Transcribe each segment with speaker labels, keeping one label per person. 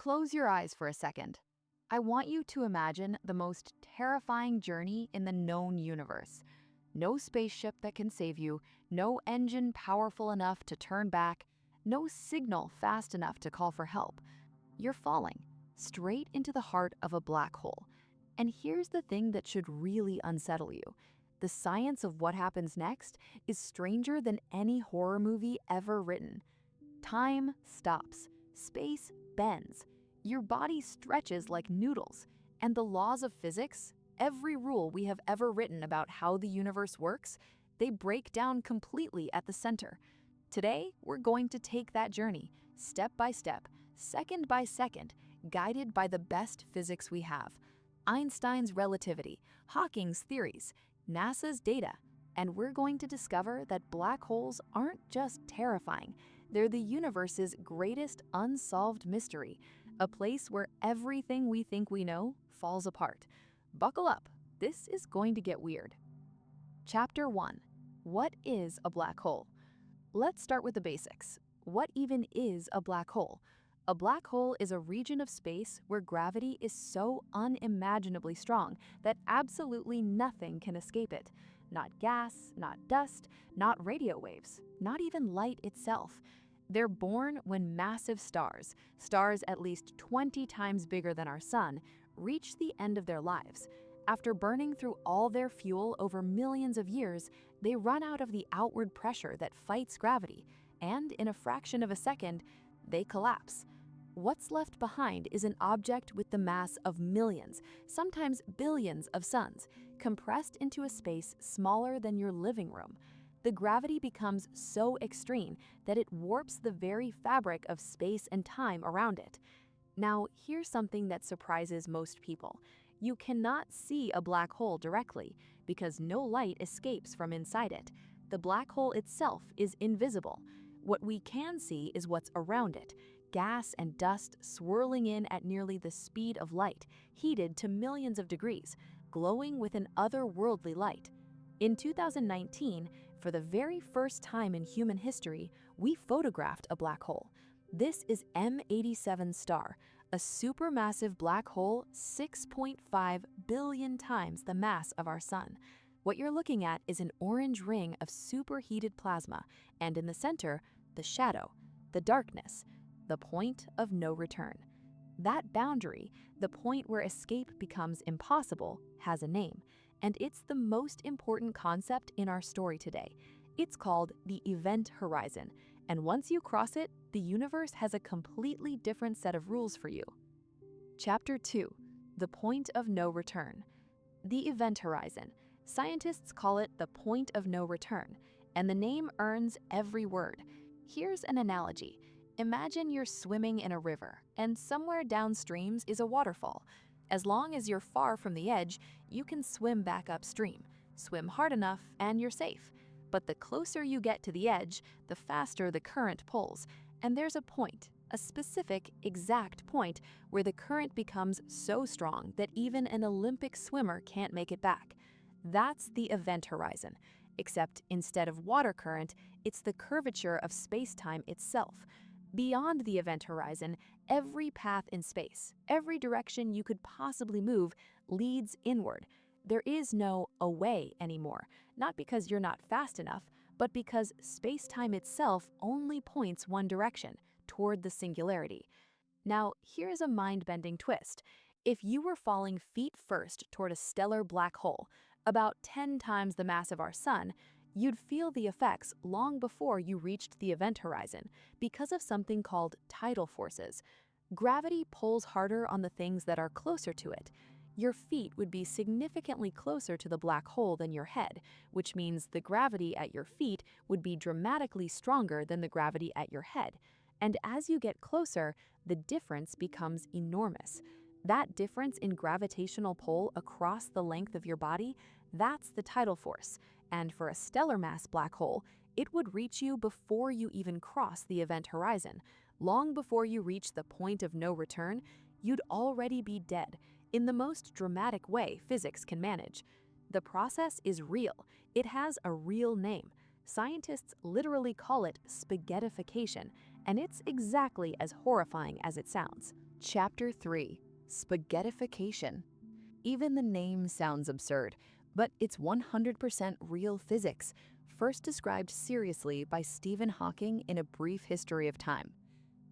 Speaker 1: Close your eyes for a second. I want you to imagine the most terrifying journey in the known universe. No spaceship that can save you, no engine powerful enough to turn back, no signal fast enough to call for help. You're falling straight into the heart of a black hole. And here's the thing that should really unsettle you. The science of what happens next is stranger than any horror movie ever written. Time stops, space bends, your body stretches like noodles, and the laws of physics, every rule we have ever written about how the universe works, they break down completely at the center. Today, we're going to take that journey, step by step, second by second, guided by the best physics we have. Einstein's relativity, Hawking's theories, NASA's data, and we're going to discover that black holes aren't just terrifying, they're the universe's greatest unsolved mystery, a place where everything we think we know falls apart. Buckle up, this is going to get weird. Chapter 1. What is a black hole? Let's start with the basics. What even is a black hole? A black hole is a region of space where gravity is so unimaginably strong that absolutely nothing can escape it. Not gas, not dust, not radio waves, not even light itself. They're born when massive stars, stars at least 20 times bigger than our sun, reach the end of their lives. After burning through all their fuel over millions of years, they run out of the outward pressure that fights gravity, and in a fraction of a second, they collapse. What's left behind is an object with the mass of millions, sometimes billions of suns, compressed into a space smaller than your living room. The gravity becomes so extreme that it warps the very fabric of space and time around it. Now, here's something that surprises most people. You cannot see a black hole directly because no light escapes from inside it. The black hole itself is invisible. What we can see is what's around it, gas and dust swirling in at nearly the speed of light, heated to millions of degrees, glowing with an otherworldly light. In 2019, for the very first time in human history, we photographed a black hole. This is M87 star, a supermassive black hole 6.5 billion times the mass of our sun. What you're looking at is an orange ring of superheated plasma, and in the center, the shadow, the darkness, the point of no return. That boundary, the point where escape becomes impossible, has a name, and it's the most important concept in our story today. It's called the event horizon, and once you cross it, the universe has a completely different set of rules for you. Chapter 2. The point of no return. The event horizon. Scientists call it the point of no return, and the name earns every word. Here's an analogy. Imagine you're swimming in a river, and somewhere downstream is a waterfall. As long as you're far from the edge, you can swim back upstream. Swim hard enough, and you're safe. But the closer you get to the edge, the faster the current pulls. And there's a point, a specific, exact point, where the current becomes so strong that even an Olympic swimmer can't make it back. That's the event horizon. Except instead of water current, it's the curvature of space-time itself. Beyond the event horizon, every path in space, every direction you could possibly move, leads inward. There is no away anymore, not because you're not fast enough, but because space-time itself only points one direction, toward the singularity. Now, here's a mind-bending twist. If you were falling feet first toward a stellar black hole, about 10 times the mass of our sun, you'd feel the effects long before you reached the event horizon because of something called tidal forces. Gravity pulls harder on the things that are closer to it. Your feet would be significantly closer to the black hole than your head, which means the gravity at your feet would be dramatically stronger than the gravity at your head. And as you get closer, the difference becomes enormous. That difference in gravitational pull across the length of your body, that's the tidal force. And for a stellar mass black hole, it would reach you before you even cross the event horizon. Long before you reach the point of no return, you'd already be dead, in the most dramatic way physics can manage. The process is real. It has a real name. Scientists literally call it spaghettification, and it's exactly as horrifying as it sounds. Chapter 3: Spaghettification. Even the name sounds absurd, but it's 100% real physics, first described seriously by Stephen Hawking in A Brief History of Time.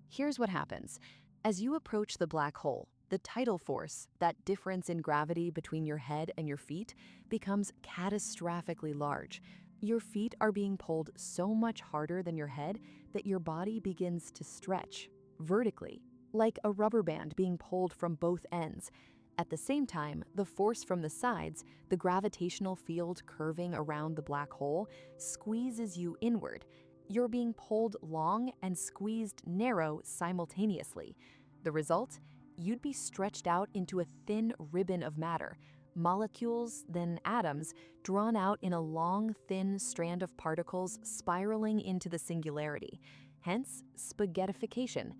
Speaker 1: Here's what happens. As you approach the black hole, the tidal force, that difference in gravity between your head and your feet, becomes catastrophically large. Your feet are being pulled so much harder than your head that your body begins to stretch vertically, like a rubber band being pulled from both ends. At the same time, the force from the sides, the gravitational field curving around the black hole, squeezes you inward. You're being pulled long and squeezed narrow simultaneously. The result? You'd be stretched out into a thin ribbon of matter, molecules, then atoms, drawn out in a long, thin strand of particles spiraling into the singularity. Hence, spaghettification.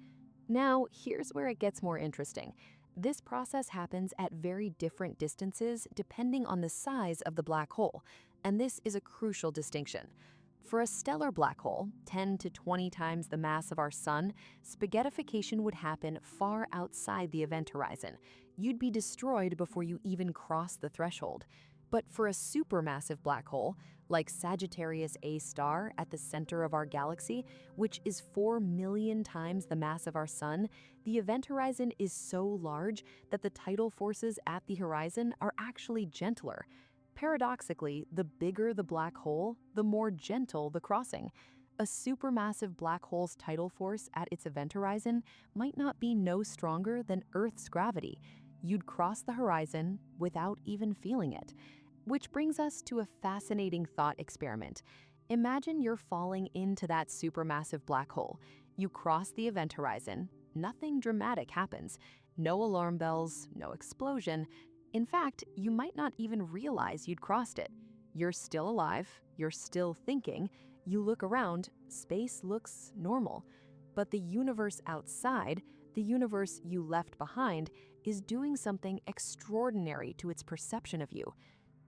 Speaker 1: Now, here's where it gets more interesting. This process happens at very different distances depending on the size of the black hole, and this is a crucial distinction. For a stellar black hole, 10 to 20 times the mass of our sun, spaghettification would happen far outside the event horizon. You'd be destroyed before you even cross the threshold. But for a supermassive black hole, like Sagittarius A star at the center of our galaxy, which is 4 million times the mass of our sun, the event horizon is so large that the tidal forces at the horizon are actually gentler. Paradoxically, the bigger the black hole, the more gentle the crossing. A supermassive black hole's tidal force at its event horizon might not be no stronger than Earth's gravity. You'd cross the horizon without even feeling it. Which brings us to a fascinating thought experiment. Imagine you're falling into that supermassive black hole. You cross the event horizon. Nothing dramatic happens. No alarm bells, no explosion. In fact, you might not even realize you'd crossed it. You're still alive, you're still thinking, you look around, space looks normal. But the universe outside, the universe you left behind, is doing something extraordinary to its perception of you.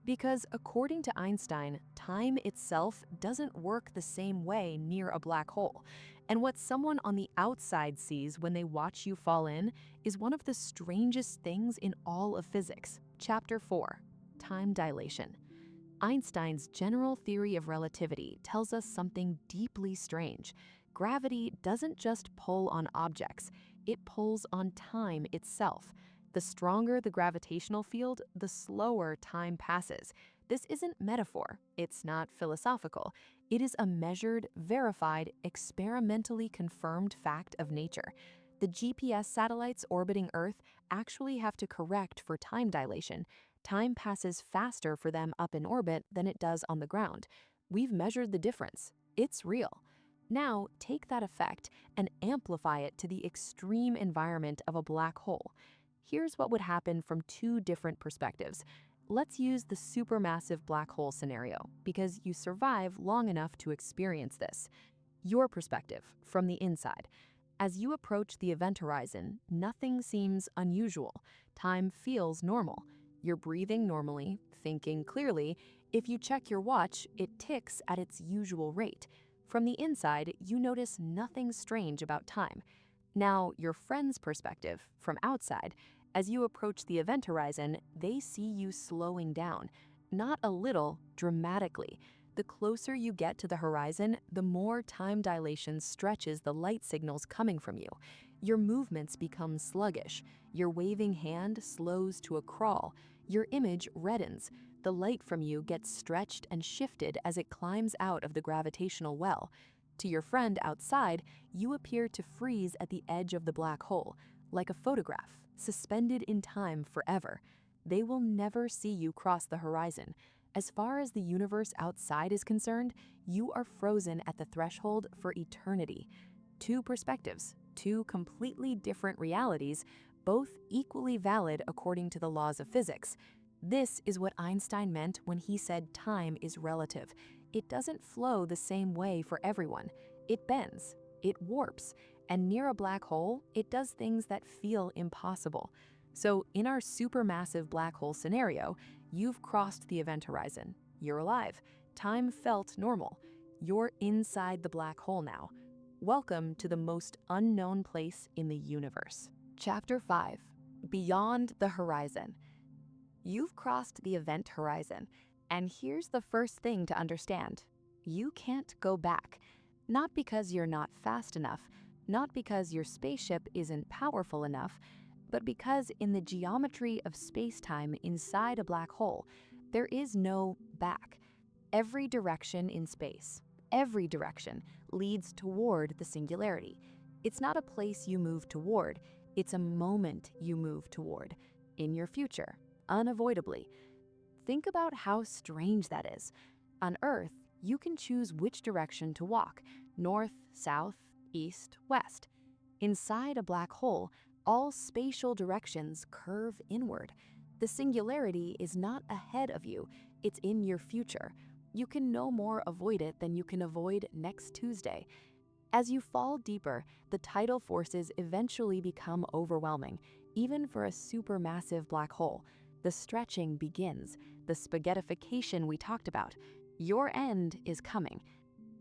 Speaker 1: Because according to Einstein, time itself doesn't work the same way near a black hole. And what someone on the outside sees when they watch you fall in is one of the strangest things in all of physics. Chapter 4: Time Dilation. Einstein's general theory of relativity tells us something deeply strange. Gravity doesn't just pull on objects, it pulls on time itself. The stronger the gravitational field, the slower time passes. This isn't metaphor, it's not philosophical. It is a measured, verified, experimentally confirmed fact of nature. The GPS satellites orbiting Earth actually have to correct for time dilation. Time passes faster for them up in orbit than it does on the ground. We've measured the difference. It's real. Now, take that effect and amplify it to the extreme environment of a black hole. Here's what would happen from two different perspectives. Let's use the supermassive black hole scenario because you survive long enough to experience this. Your perspective, from the inside. As you approach the event horizon, nothing seems unusual. Time feels normal. You're breathing normally, thinking clearly. If you check your watch, it ticks at its usual rate. From the inside, you notice nothing strange about time. Now, your friend's perspective, from outside, as you approach the event horizon, they see you slowing down. Not a little, dramatically. The closer you get to the horizon, the more time dilation stretches the light signals coming from you. Your movements become sluggish. Your waving hand slows to a crawl. Your image reddens. The light from you gets stretched and shifted as it climbs out of the gravitational well. To your friend outside, you appear to freeze at the edge of the black hole, like a photograph, suspended in time forever. They will never see you cross the horizon. As far as the universe outside is concerned, you are frozen at the threshold for eternity. Two perspectives, two completely different realities, both equally valid according to the laws of physics. This is what Einstein meant when he said time is relative. It doesn't flow the same way for everyone. It bends, it warps, and near a black hole, it does things that feel impossible. So in our supermassive black hole scenario, you've crossed the event horizon. You're alive. Time felt normal. You're inside the black hole now. Welcome to the most unknown place in the universe. Chapter 5. Beyond the Horizon. You've crossed the event horizon, and here's the first thing to understand. You can't go back. Not because you're not fast enough, not because your spaceship isn't powerful enough, but because in the geometry of space-time inside a black hole, there is no back. Every direction in space, every direction, leads toward the singularity. It's not a place you move toward, it's a moment you move toward, in your future, unavoidably. Think about how strange that is. On Earth, you can choose which direction to walk, north, south, east, west. Inside a black hole, all spatial directions curve inward. The singularity is not ahead of you, it's in your future. You can no more avoid it than you can avoid next Tuesday. As you fall deeper, the tidal forces eventually become overwhelming, even for a supermassive black hole. The stretching begins, the spaghettification we talked about. Your end is coming.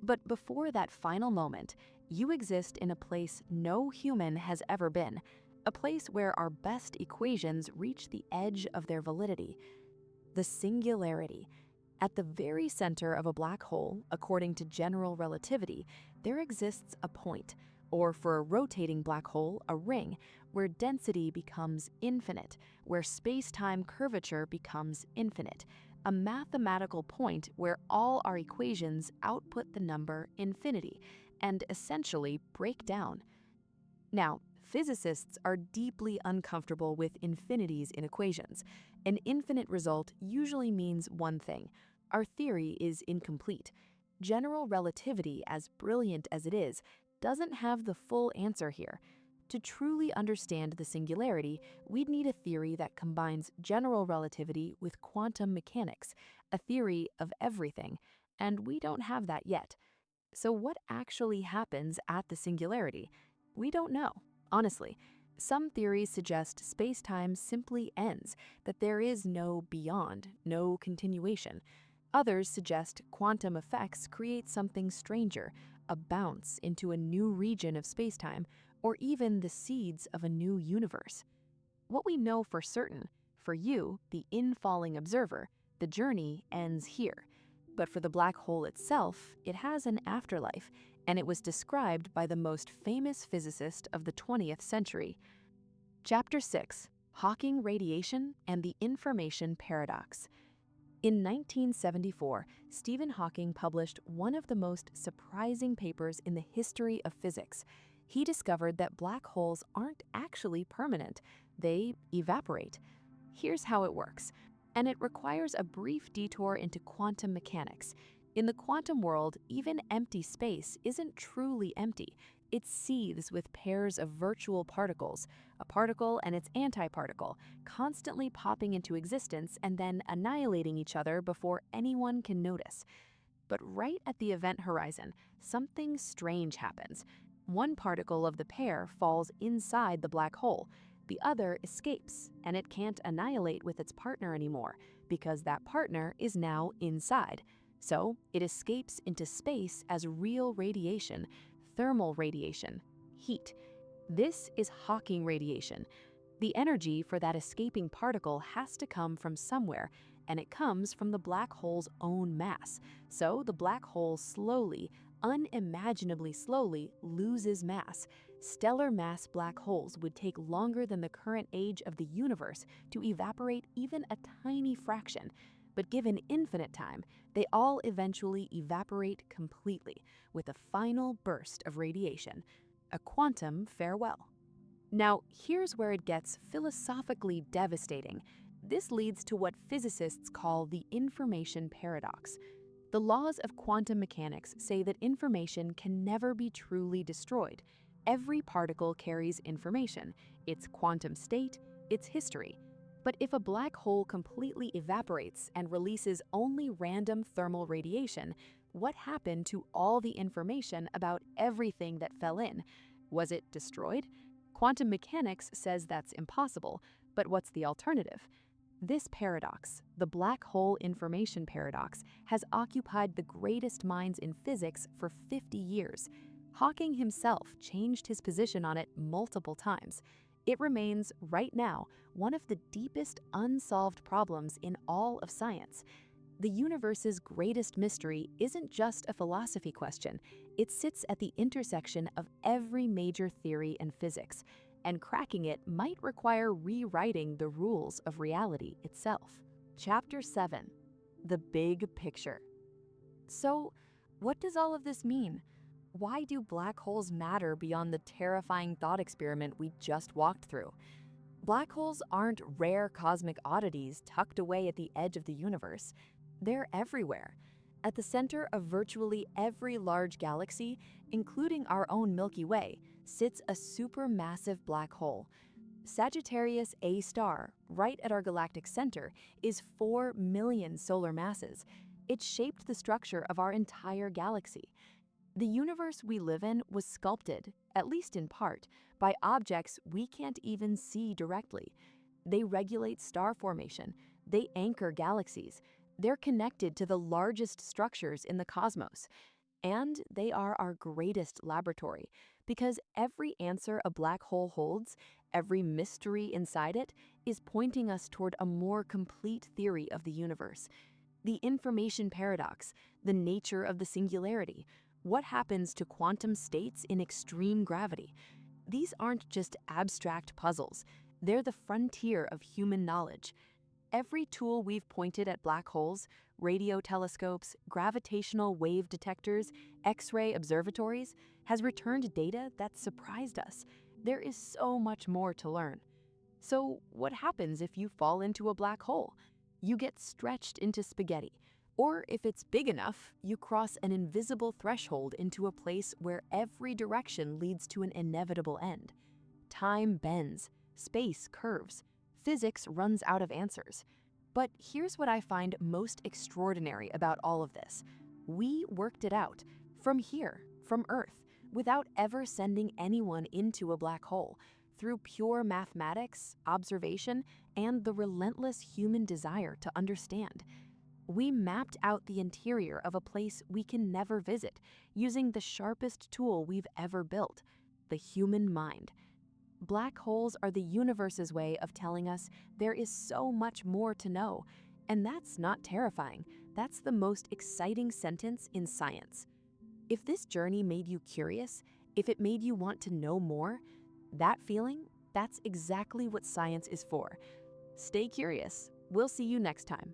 Speaker 1: But before that final moment, you exist in a place no human has ever been, a place where our best equations reach the edge of their validity. The singularity. At the very center of a black hole, according to general relativity, there exists a point, or for a rotating black hole, a ring, where density becomes infinite, where space-time curvature becomes infinite, a mathematical point where all our equations output the number infinity and essentially break down. Now, physicists are deeply uncomfortable with infinities in equations. An infinite result usually means one thing: our theory is incomplete. General relativity, as brilliant as it is, doesn't have the full answer here. To truly understand the singularity, we'd need a theory that combines general relativity with quantum mechanics, a theory of everything, and we don't have that yet. So what actually happens at the singularity? We don't know, honestly. Some theories suggest space-time simply ends, that there is no beyond, no continuation. Others suggest quantum effects create something stranger, a bounce into a new region of space-time, or even the seeds of a new universe. What we know for certain, for you, the infalling observer, the journey ends here. But for the black hole itself, it has an afterlife, and it was described by the most famous physicist of the 20th century. Chapter 6. Hawking Radiation and the Information Paradox. In 1974, Stephen Hawking published one of the most surprising papers in the history of physics. He discovered that black holes aren't actually permanent, they evaporate. Here's how it works, and it requires a brief detour into quantum mechanics. In the quantum world, even empty space isn't truly empty. It seethes with pairs of virtual particles, a particle and its antiparticle, constantly popping into existence and then annihilating each other before anyone can notice. But right at the event horizon, something strange happens. One particle of the pair falls inside the black hole. The other escapes, and it can't annihilate with its partner anymore, because that partner is now inside. So it escapes into space as real radiation, thermal radiation, heat. This is Hawking radiation. The energy for that escaping particle has to come from somewhere, and it comes from the black hole's own mass. So the black hole slowly, unimaginably slowly, loses mass. Stellar mass black holes would take longer than the current age of the universe to evaporate even a tiny fraction. But given infinite time, they all eventually evaporate completely, with a final burst of radiation, a quantum farewell. Now, here's where it gets philosophically devastating. This leads to what physicists call the information paradox. The laws of quantum mechanics say that information can never be truly destroyed. Every particle carries information, its quantum state, its history. But if a black hole completely evaporates and releases only random thermal radiation, what happened to all the information about everything that fell in? Was it destroyed? Quantum mechanics says that's impossible, but what's the alternative? This paradox, the black hole information paradox, has occupied the greatest minds in physics for 50 years. Hawking himself changed his position on it multiple times. It remains, right now, one of the deepest unsolved problems in all of science. The universe's greatest mystery isn't just a philosophy question, it sits at the intersection of every major theory in physics, and cracking it might require rewriting the rules of reality itself. Chapter 7: The Big Picture. So, what does all of this mean? Why do black holes matter beyond the terrifying thought experiment we just walked through? Black holes aren't rare cosmic oddities tucked away at the edge of the universe. They're everywhere. At the center of virtually every large galaxy, including our own Milky Way, sits a supermassive black hole. Sagittarius A star, right at our galactic center, is 4 million solar masses. It shaped the structure of our entire galaxy. The universe we live in was sculpted, at least in part, by objects we can't even see directly. They regulate star formation, they anchor galaxies, they're connected to the largest structures in the cosmos. And they are our greatest laboratory, because every answer a black hole holds, every mystery inside it, is pointing us toward a more complete theory of the universe. The information paradox, the nature of the singularity, what happens to quantum states in extreme gravity. These aren't just abstract puzzles, they're the frontier of human knowledge. Every tool we've pointed at black holes, radio telescopes, gravitational wave detectors, X-ray observatories, has returned data that surprised us. There is so much more to learn. So, what happens if you fall into a black hole? You get stretched into spaghetti. Or if it's big enough, you cross an invisible threshold into a place where every direction leads to an inevitable end. Time bends, space curves, physics runs out of answers. But here's what I find most extraordinary about all of this. We worked it out, from here, from Earth, without ever sending anyone into a black hole, through pure mathematics, observation, and the relentless human desire to understand. We mapped out the interior of a place we can never visit, using the sharpest tool we've ever built, the human mind. Black holes are the universe's way of telling us there is so much more to know. And that's not terrifying. That's the most exciting sentence in science. If this journey made you curious, if it made you want to know more, that feeling, that's exactly what science is for. Stay curious. We'll see you next time.